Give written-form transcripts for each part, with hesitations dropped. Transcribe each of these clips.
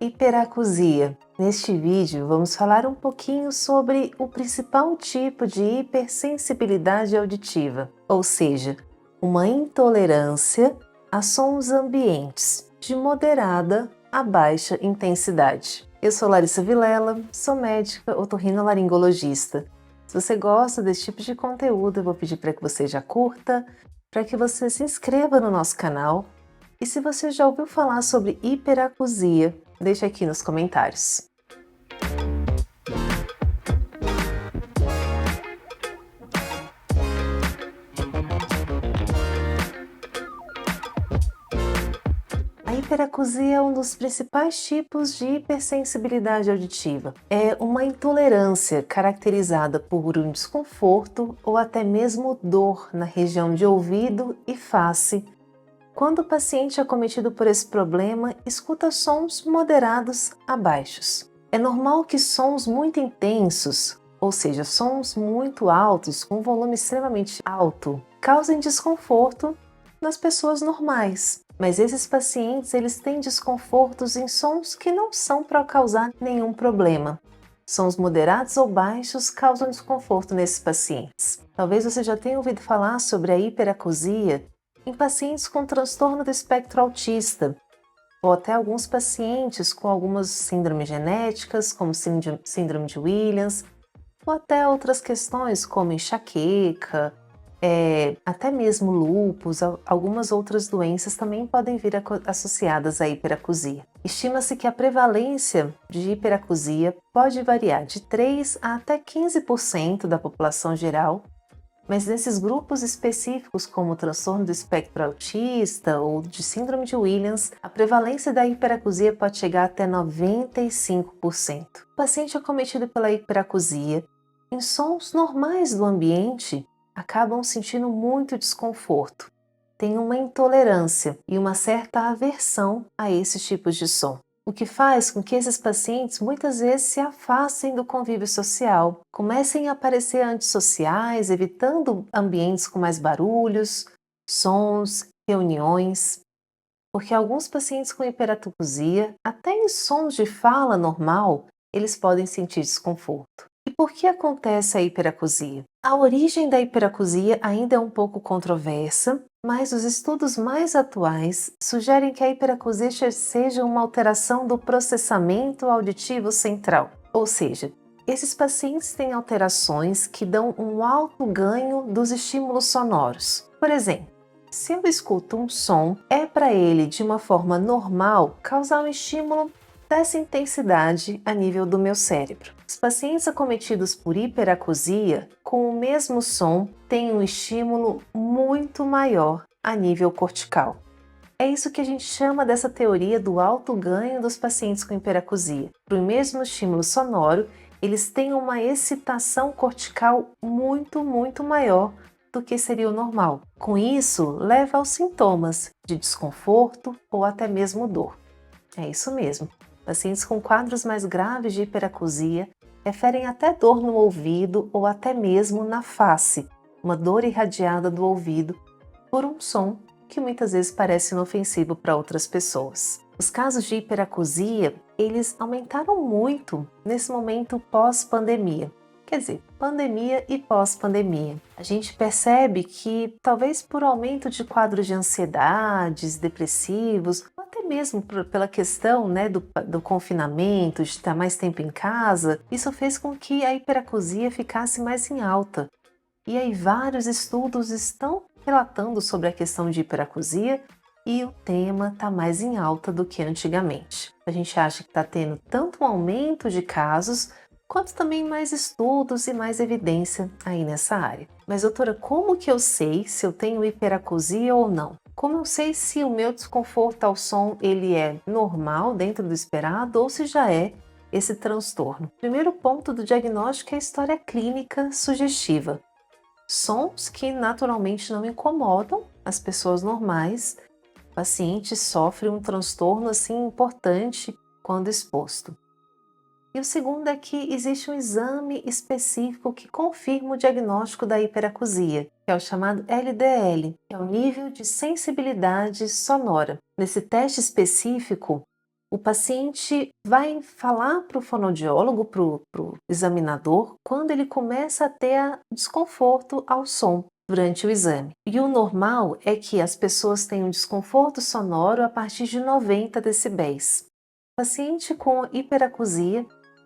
Hiperacusia. Neste vídeo, vamos falar um pouquinho sobre o principal tipo de hipersensibilidade auditiva, ou seja, uma intolerância a sons ambientes de moderada a baixa intensidade. Eu sou Larissa Vilela, sou médica otorrinolaringologista. Se você gosta desse tipo de conteúdo, eu vou pedir para que você já curta, para que você se inscreva no nosso canal. E se você já ouviu falar sobre hiperacusia, deixe aqui nos comentários. A hiperacusia é um dos principais tipos de hipersensibilidade auditiva. É uma intolerância caracterizada por um desconforto ou até mesmo dor na região de ouvido e face. Quando o paciente acometido por esse problema escuta sons moderados a baixos. É normal que sons muito intensos, ou seja, sons muito altos com volume extremamente alto, causem desconforto nas pessoas normais. Mas esses pacientes eles têm desconfortos em sons que não são para causar nenhum problema. Sons moderados ou baixos causam desconforto nesses pacientes. Talvez você já tenha ouvido falar sobre a hiperacusia em pacientes com transtorno do espectro autista, ou até alguns pacientes com algumas síndromes genéticas, como síndrome de Williams, ou até outras questões como enxaqueca, até mesmo lúpus, algumas outras doenças também podem vir associadas à hiperacusia. Estima-se que a prevalência de hiperacusia pode variar de 3 a até 15% da população geral, mas nesses grupos específicos, como o transtorno do espectro autista ou de síndrome de Williams, a prevalência da hiperacusia pode chegar até 95%. O paciente acometido pela hiperacusia, em sons normais do ambiente, acabam sentindo muito desconforto, têm uma intolerância e uma certa aversão a esses tipos de som. O que faz com que esses pacientes muitas vezes se afastem do convívio social, comecem a aparecer antissociais, evitando ambientes com mais barulhos, sons, reuniões. Porque alguns pacientes com hiperacusia, até em sons de fala normal, eles podem sentir desconforto. E por que acontece a hiperacusia? A origem da hiperacusia ainda é um pouco controversa, mas os estudos mais atuais sugerem que a hiperacusia seja uma alteração do processamento auditivo central, ou seja, esses pacientes têm alterações que dão um alto ganho dos estímulos sonoros. Por exemplo, se eu escuto um som, é para ele, de uma forma normal, causar um estímulo dessa intensidade a nível do meu cérebro. Os pacientes acometidos por hiperacusia, com o mesmo som, têm um estímulo muito maior a nível cortical. É isso que a gente chama dessa teoria do alto ganho dos pacientes com hiperacusia. Para o mesmo estímulo sonoro, eles têm uma excitação cortical muito maior do que seria o normal. Com isso, leva aos sintomas de desconforto ou até mesmo dor. É isso mesmo. Pacientes com quadros mais graves de hiperacusia referem até dor no ouvido ou até mesmo na face, uma dor irradiada do ouvido por um som que muitas vezes parece inofensivo para outras pessoas. Os casos de hiperacusia, eles aumentaram muito nesse momento pós-pandemia. Quer dizer, pandemia e pós-pandemia. A gente percebe que, talvez por aumento de quadros de ansiedades, depressivos, ou até mesmo pela questão do confinamento, de estar mais tempo em casa, isso fez com que a hiperacusia ficasse mais em alta. E aí vários estudos estão relatando sobre a questão de hiperacusia e o tema está mais em alta do que antigamente. A gente acha que está tendo tanto um aumento de casos, quanto também mais estudos e mais evidência aí nessa área. Mas doutora, como que eu sei se eu tenho hiperacusia ou não? Como eu sei se o meu desconforto ao som ele é normal, dentro do esperado, ou se já é esse transtorno? Primeiro ponto do diagnóstico é a história clínica sugestiva. Sons que naturalmente não incomodam as pessoas normais. O paciente sofre um transtorno assim importante quando exposto. E o segundo é que existe um exame específico que confirma o diagnóstico da hiperacusia, que é o chamado LDL, que é o nível de sensibilidade sonora. Nesse teste específico, O paciente vai falar para o fonoaudiólogo, para o examinador, quando ele começa a ter desconforto ao som durante o exame. E o normal é que as pessoas tenham desconforto sonoro a partir de 90 decibéis. O paciente com hiperacusia,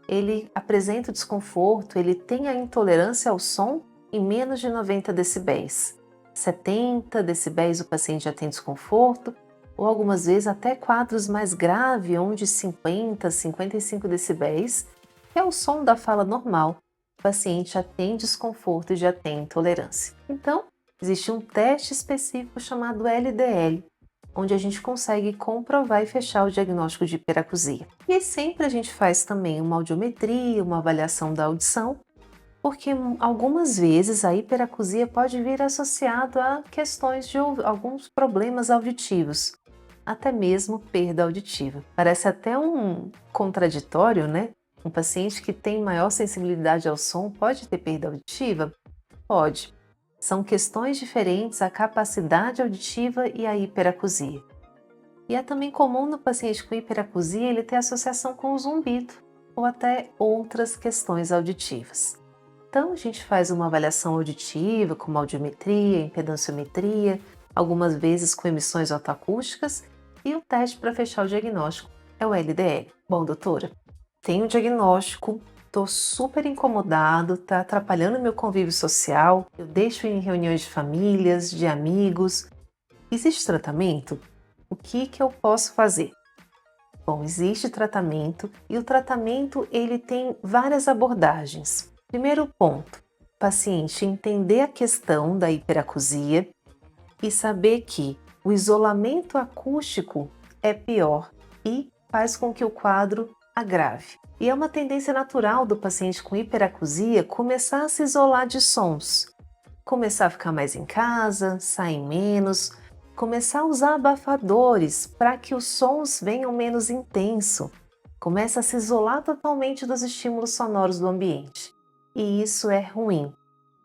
ele apresenta o desconforto, ele tem a intolerância ao som em menos de 90 decibéis. 70 decibéis o paciente já tem desconforto, ou algumas vezes até quadros mais graves, onde 50, 55 decibéis, que é o som da fala normal, o paciente já tem desconforto e já tem intolerância. Então, existe um teste específico chamado LDL, onde a gente consegue comprovar e fechar o diagnóstico de hiperacusia. E sempre a gente faz também uma audiometria, uma avaliação da audição, porque algumas vezes a hiperacusia pode vir associado a questões de alguns problemas auditivos, até mesmo perda auditiva. Parece até um contraditório, né? Um paciente que tem maior sensibilidade ao som pode ter perda auditiva? Pode. São questões diferentes a capacidade auditiva e a hiperacusia. E é também comum no paciente com hiperacusia ele ter associação com o zumbido ou até outras questões auditivas. Então a gente faz uma avaliação auditiva como audiometria, impedanciometria, algumas vezes com emissões otoacústicas, e o teste para fechar o diagnóstico é o LDL. Bom, doutora, tenho um diagnóstico, estou super incomodado, está atrapalhando meu convívio social, eu deixo em reuniões de famílias, de amigos. Existe tratamento? O que eu posso fazer? Bom, existe tratamento e o tratamento ele tem várias abordagens. Primeiro ponto, o paciente entender a questão da hiperacusia e saber que o isolamento acústico é pior e faz com que o quadro agrave. E é uma tendência natural do paciente com hiperacusia começar a se isolar de sons, começar a ficar mais em casa, sair menos, começar a usar abafadores para que os sons venham menos intenso, começa a se isolar totalmente dos estímulos sonoros do ambiente. E isso é ruim.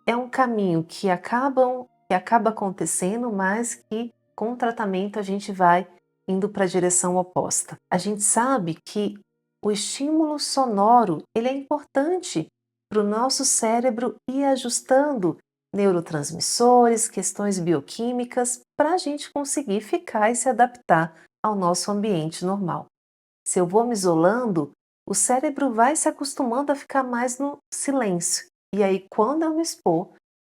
É um caminho que acaba acontecendo, mas que com o tratamento a gente vai indo para a direção oposta. A gente sabe que o estímulo sonoro ele é importante para o nosso cérebro ir ajustando neurotransmissores, questões bioquímicas, para a gente conseguir ficar e se adaptar ao nosso ambiente normal. Se eu vou me isolando, o cérebro vai se acostumando a ficar mais no silêncio. E aí, quando eu me expor,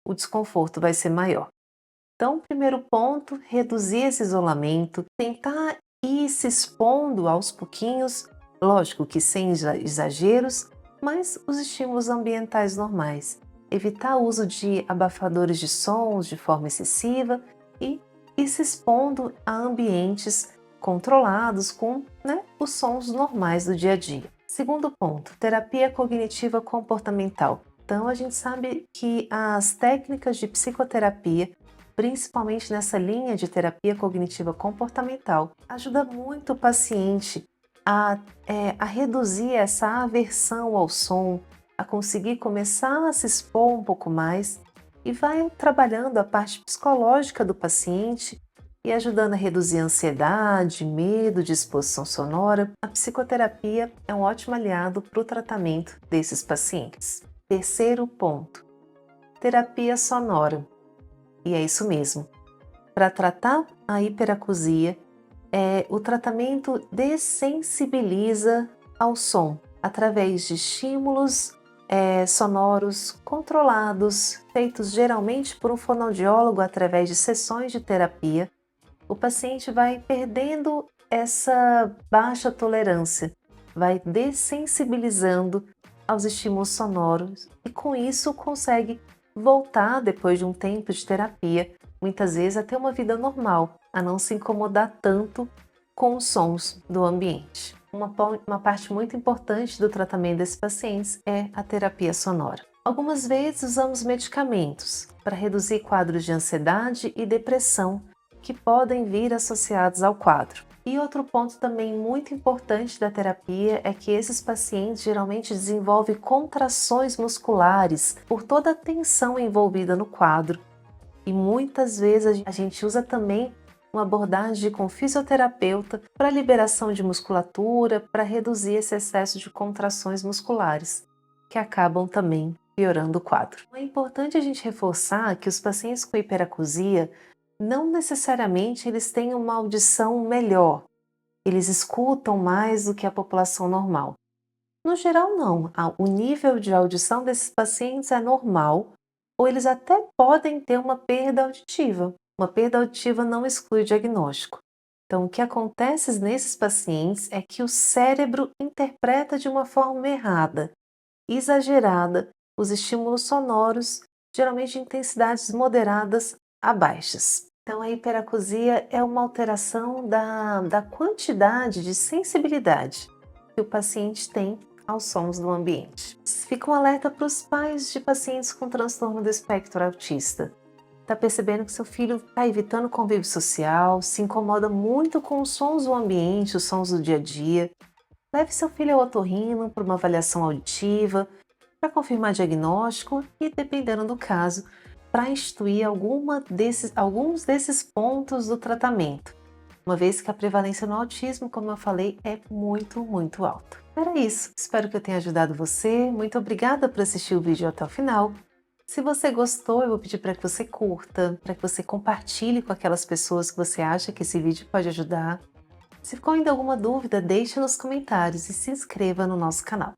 o desconforto vai ser maior. Então, primeiro ponto, reduzir esse isolamento, tentar ir se expondo aos pouquinhos, lógico que sem exageros, mas os estímulos ambientais normais. Evitar o uso de abafadores de sons de forma excessiva e ir se expondo a ambientes controlados com os sons normais do dia a dia. Segundo ponto, terapia cognitiva comportamental. Então, a gente sabe que as técnicas de psicoterapia, principalmente nessa linha de terapia cognitiva comportamental, ajuda muito o paciente a reduzir essa aversão ao som, a conseguir começar a se expor um pouco mais e vai trabalhando a parte psicológica do paciente e ajudando a reduzir a ansiedade, medo de exposição sonora. A psicoterapia é um ótimo aliado para o tratamento desses pacientes. Terceiro ponto, terapia sonora. E é isso mesmo. Para tratar a hiperacusia, o tratamento dessensibiliza ao som através de estímulos sonoros controlados, feitos geralmente por um fonoaudiólogo através de sessões de terapia. O paciente vai perdendo essa baixa tolerância, vai dessensibilizando aos estímulos sonoros e com isso consegue voltar depois de um tempo de terapia, muitas vezes a ter uma vida normal, a não se incomodar tanto com os sons do ambiente. Uma parte muito importante do tratamento desses pacientes é a terapia sonora. Algumas vezes usamos medicamentos para reduzir quadros de ansiedade e depressão que podem vir associados ao quadro. E outro ponto também muito importante da terapia é que esses pacientes geralmente desenvolvem contrações musculares por toda a tensão envolvida no quadro. E muitas vezes a gente usa também uma abordagem com fisioterapeuta para liberação de musculatura, para reduzir esse excesso de contrações musculares, que acabam também piorando o quadro. É importante a gente reforçar que os pacientes com hiperacusia não necessariamente eles têm uma audição melhor, eles escutam mais do que a população normal. No geral, não. O nível de audição desses pacientes é normal, ou eles até podem ter uma perda auditiva. Uma perda auditiva não exclui o diagnóstico. Então, o que acontece nesses pacientes é que o cérebro interpreta de uma forma errada, exagerada, os estímulos sonoros, geralmente de intensidades moderadas a baixas. Então, a hiperacusia é uma alteração da quantidade de sensibilidade que o paciente tem aos sons do ambiente. Fica um alerta para os pais de pacientes com transtorno do espectro autista. Está percebendo que seu filho está evitando convívio social, se incomoda muito com os sons do ambiente, os sons do dia a dia. Leve seu filho ao otorrino para uma avaliação auditiva, para confirmar diagnóstico e, dependendo do caso, para instituir alguns desses pontos do tratamento, uma vez que a prevalência no autismo, como eu falei, é muito alta. Era isso, espero que eu tenha ajudado você, muito obrigada por assistir o vídeo até o final. Se você gostou, eu vou pedir para que você curta, para que você compartilhe com aquelas pessoas que você acha que esse vídeo pode ajudar. Se ficou ainda alguma dúvida, deixe nos comentários e se inscreva no nosso canal.